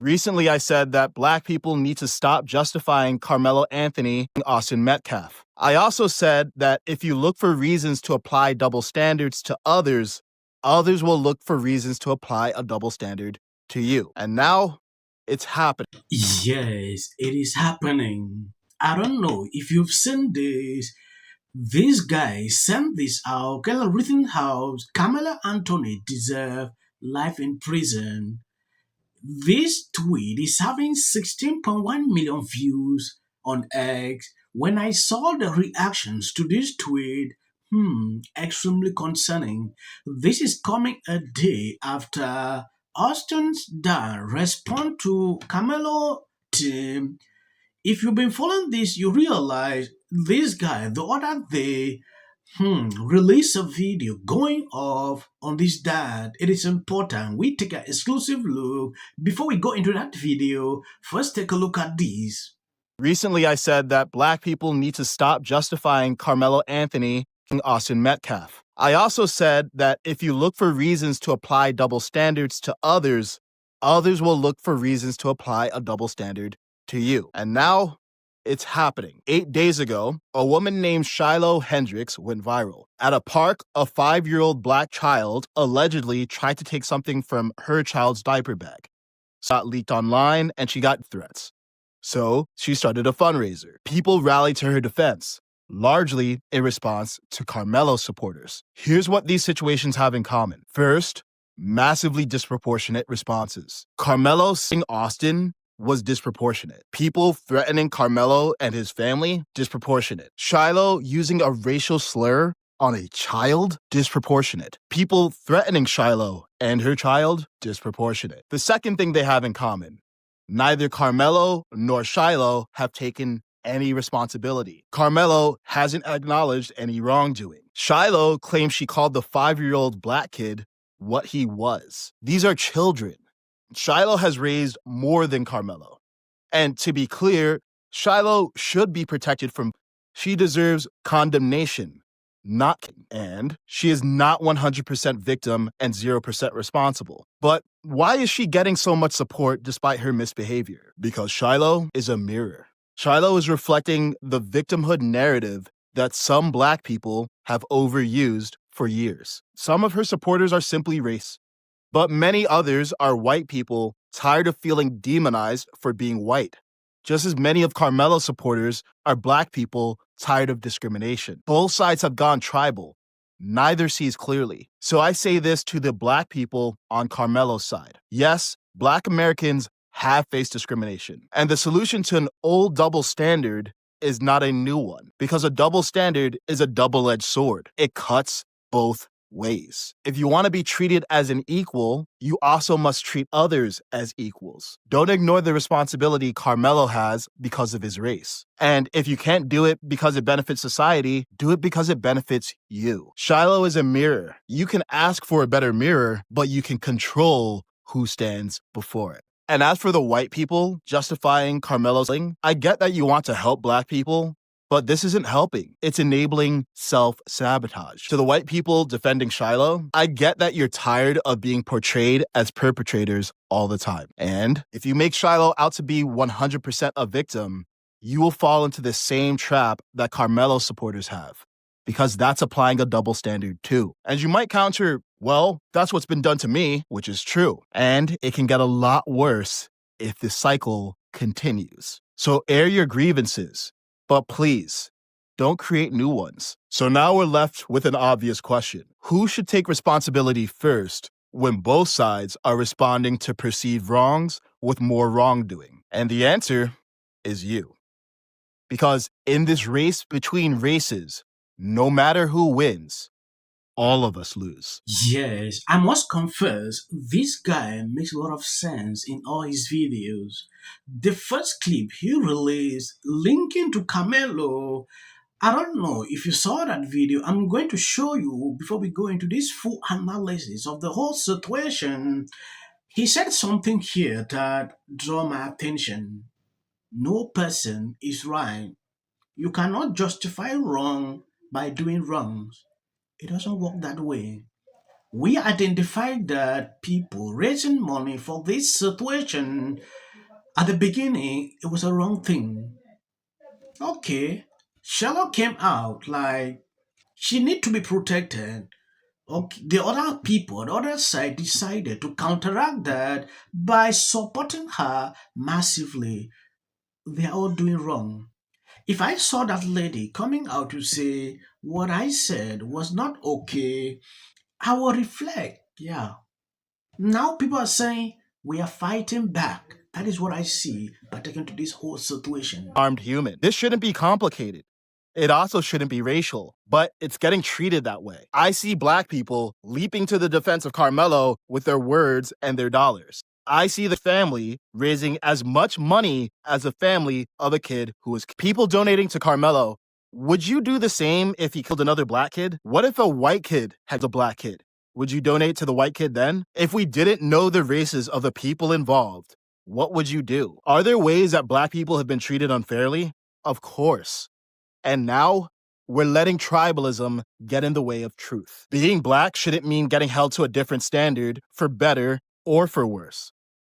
Recently, I said that Black people need to stop justifying Carmelo Anthony and Austin Metcalf. I also said that if you look for reasons to apply double standards to others, others will look for reasons to apply a double standard to you. And now it's happening. Yes, it is happening. I don't know if you've seen this. This guy sent this out. Keller Rittenhouse, Kamala Anthony deserve life in prison. This tweet is having 16.1 million views on X. When I saw the reactions to this tweet, extremely concerning. This is coming a day after Austin's dad respond to Carmelo team. If you've been following this, you realize this guy the other day release a video going off on this dad. It is important we take an exclusive look. Before we go into that video, first take a look at this. Recently, I said that Black people need to stop justifying Carmelo Anthony and Austin Metcalf. I also said that if you look for reasons to apply double standards to others, others will look for reasons to apply a double standard to you. And now it's happening. 8 days ago, a woman named Shiloh Hendricks went viral. At a park, a 5-year-old Black child allegedly tried to take something from her child's diaper bag. It got leaked online and she got threats. So she started a fundraiser. People rallied to her defense, largely in response to Carmelo supporters. Here's what these situations have in common. First, massively disproportionate responses. Carmelo saying Austin was disproportionate. People threatening Carmelo and his family, disproportionate. Shiloh using a racial slur on a child, disproportionate. People threatening Shiloh and her child, disproportionate. The second thing they have in common, neither Carmelo nor Shiloh have taken any responsibility. Carmelo hasn't acknowledged any wrongdoing. Shiloh claims she called the 5-year-old Black kid what he was. These are children. Shiloh has raised more than Carmelo. And to be clear, Shiloh should be protected from, she deserves condemnation, and she is not 100% victim and 0% responsible. But why is she getting so much support despite her misbehavior? Because Shiloh is a mirror. Shiloh is reflecting the victimhood narrative that some Black people have overused for years. Some of her supporters are simply race, but many others are white people tired of feeling demonized for being white. Just as many of Carmelo's supporters are Black people tired of discrimination. Both sides have gone tribal. Neither sees clearly. So I say this to the Black people on Carmelo's side. Yes, Black Americans have faced discrimination. And the solution to an old double standard is not a new one, because a double standard is a double-edged sword. It cuts both ways. If you want to be treated as an equal, you also must treat others as equals. Don't ignore the responsibility Carmelo has because of his race. And if you can't do it because it benefits society, do it because it benefits you. Shiloh is a mirror. You can ask for a better mirror, but you can control who stands before it. And as for the white people justifying Carmelo's thing, I get that you want to help Black people, but this isn't helping. It's enabling self-sabotage. To the white people defending Shiloh, I get that you're tired of being portrayed as perpetrators all the time. And if you make Shiloh out to be 100% a victim, you will fall into the same trap that Carmelo supporters have, because that's applying a double standard too. And you might counter, well, that's what's been done to me, which is true. And it can get a lot worse if this cycle continues. So air your grievances. But please, don't create new ones. So now we're left with an obvious question. Who should take responsibility first when both sides are responding to perceived wrongs with more wrongdoing? And the answer is you. Because in this race between races, no matter who wins, all of us lose. Yes, I must confess, this guy makes a lot of sense in all his videos. The first clip he released linking to Karmelo, I don't know if you saw that video. I'm going to show you before we go into this full analysis of the whole situation. He said something here that drew my attention. No person is right. You cannot justify wrong by doing wrongs. It doesn't work that way. We identified that people raising money for this situation at the beginning, it was a wrong thing. Okay, Charlotte came out like she need to be protected. Okay, the other people, the other side decided to counteract that by supporting her massively. They are all doing wrong. If I saw that lady coming out to say what I said was not okay, I will reflect. Yeah. Now people are saying we are fighting back. That is what I see pertaining to this whole situation. Armed human. This shouldn't be complicated. It also shouldn't be racial, but it's getting treated that way. I see black people leaping to the defense of Carmelo with their words and their dollars. I see the family raising as much money as the family of a kid who was people donating to Carmelo. Would you do the same if he killed another black kid? What if a white kid had a black kid? Would you donate to the white kid then? If we didn't know the races of the people involved, what would you do? Are there ways that black people have been treated unfairly? Of course. And now, we're letting tribalism get in the way of truth. Being black shouldn't mean getting held to a different standard for better or for worse.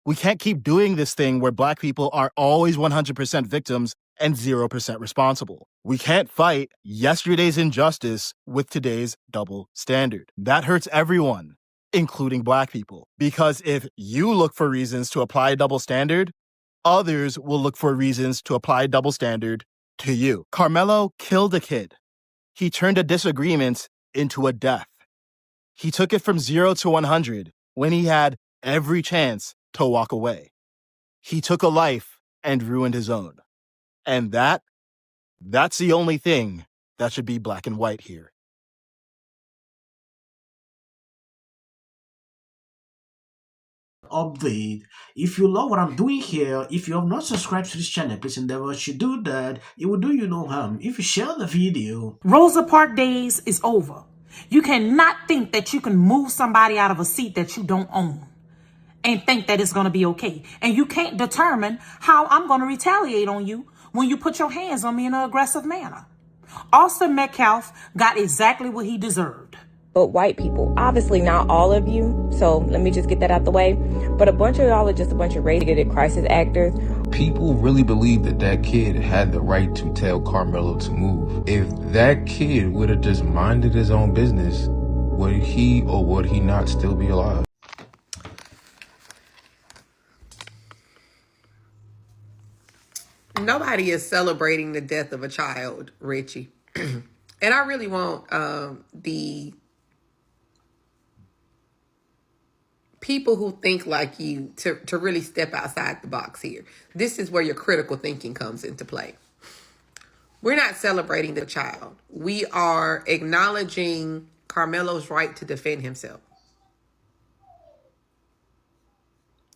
We can't keep doing this thing where black people are always 100% victims and 0% responsible. We can't fight yesterday's injustice with today's double standard. That hurts everyone, including black people. Because if you look for reasons to apply a double standard, others will look for reasons to apply a double standard to you. Karmelo killed a kid. He turned a disagreement into a death. He took it from 0 to 100 when he had every chance to walk away. He took a life and ruined his own. And that's the only thing that should be black and white here. Update. If you love what I'm doing here, if you have not subscribed to this channel, please endeavor to do that. It will do you no harm. If you share the video. Rosa Parks days is over. You cannot think that you can move somebody out of a seat that you don't own and think that it's going to be okay. And you can't determine how I'm going to retaliate on you when you put your hands on me in an aggressive manner. Austin Metcalf got exactly what he deserved. But white people, obviously not all of you, so let me just get that out the way, but a bunch of y'all are just a bunch of rated crisis actors. People really believe that that kid had the right to tell Karmelo to move. If that kid would have just minded his own business, would he or would he not still be alive? Nobody is celebrating the death of a child, Richie. And I really want the people who think like you to really step outside the box here. This is where your critical thinking comes into play. We're not celebrating the child. We are acknowledging Karmelo's right to defend himself.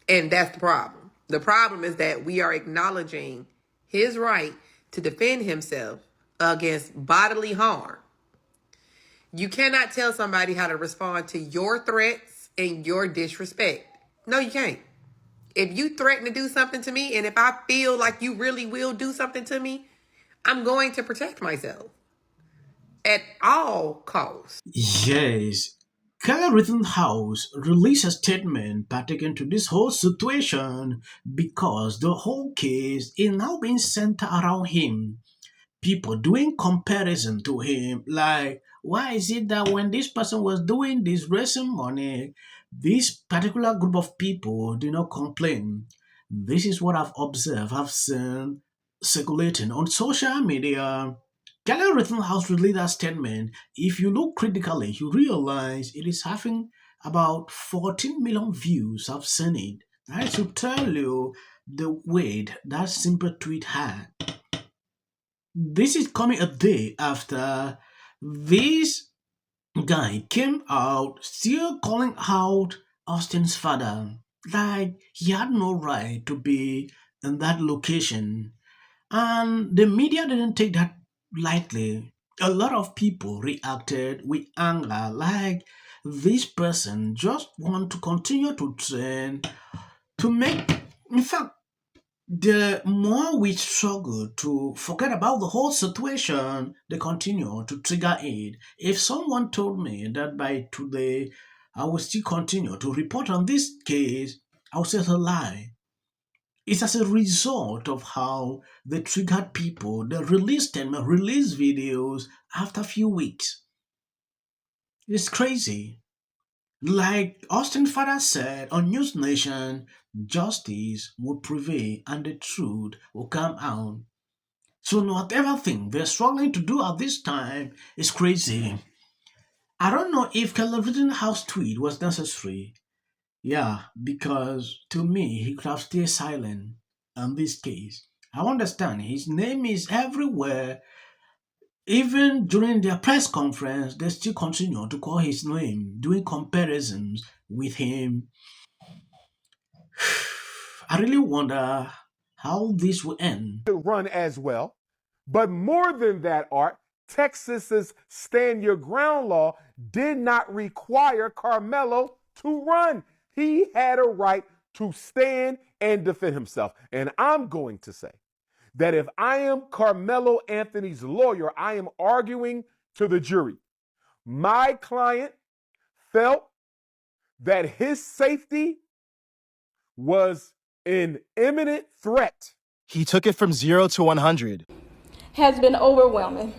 And that's the problem. The problem is that we are acknowledging his right to defend himself against bodily harm. You cannot tell somebody how to respond to your threats and your disrespect. No, you can't. If you threaten to do something to me, and if I feel like you really will do something to me, I'm going to protect myself at all costs. Yes. Keller Rittenhouse released a statement pertaining to this whole situation because the whole case is now being centered around him. People doing comparison to him, like, why is it that when this person was doing this raising money, this particular group of people did not complain? This is what I've observed, I've seen circulating on social media. Kelly Rittenhouse released a statement. If you look critically, you realize it is having about 14 million views. I've seen it. I should tell you the weight that simple tweet had. This is coming a day after this guy came out still calling out Austin's father. Like he had no right to be in that location. And the media didn't take that lightly. A lot of people reacted with anger, like this person just want to continue to trend to make, in fact, the more we struggle to forget about the whole situation, they continue to trigger it. If someone told me that by today I will still continue to report on this case. I will say a lie. It's as a result of how they triggered people. They released videos after a few weeks. It's crazy. Like Austin Father said on News Nation, justice will prevail and the truth will come out. So whatever thing they're struggling to do at this time is crazy. I don't know if Keller Rittenhouse tweet was necessary. Yeah, because to me, he could have stayed silent on this case. I understand his name is everywhere. Even during their press conference, they still continue to call his name, doing comparisons with him. I really wonder how this will end. Run as well. But more than that, Art, Texas's Stand Your Ground law did not require Karmelo to run. He had a right to stand and defend himself. And I'm going to say that if I am Karmelo Anthony's lawyer, I am arguing to the jury. My client felt that his safety was an imminent threat. He took it from 0 to 100. Has been overwhelming.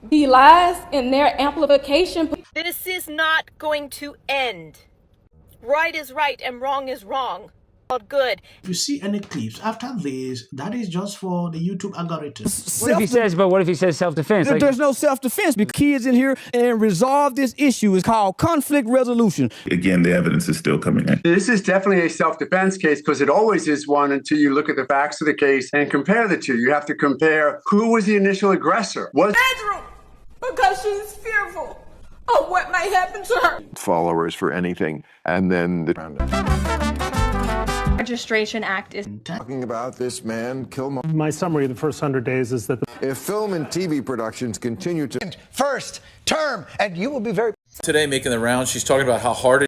The lies and their amplification. This is not going to end. Right is right and wrong is wrong. All good. If you see any clips after this, that is just for the YouTube algorithm. What if he says self-defense? There's no self-defense because kids in here and resolve this issue is called conflict resolution. Again, the evidence is still coming in. This is definitely a self-defense case because it always is one until you look at the facts of the case and compare the two. You have to compare who was the initial aggressor. Bedroom, because she's fearful of what might happen to her. Followers for anything, and then the Registration Act is talking about this man, Kilmer. My summary of the first 100 days is that if film and TV productions continue to first term, and you will be very today making the rounds, she's talking about how hard it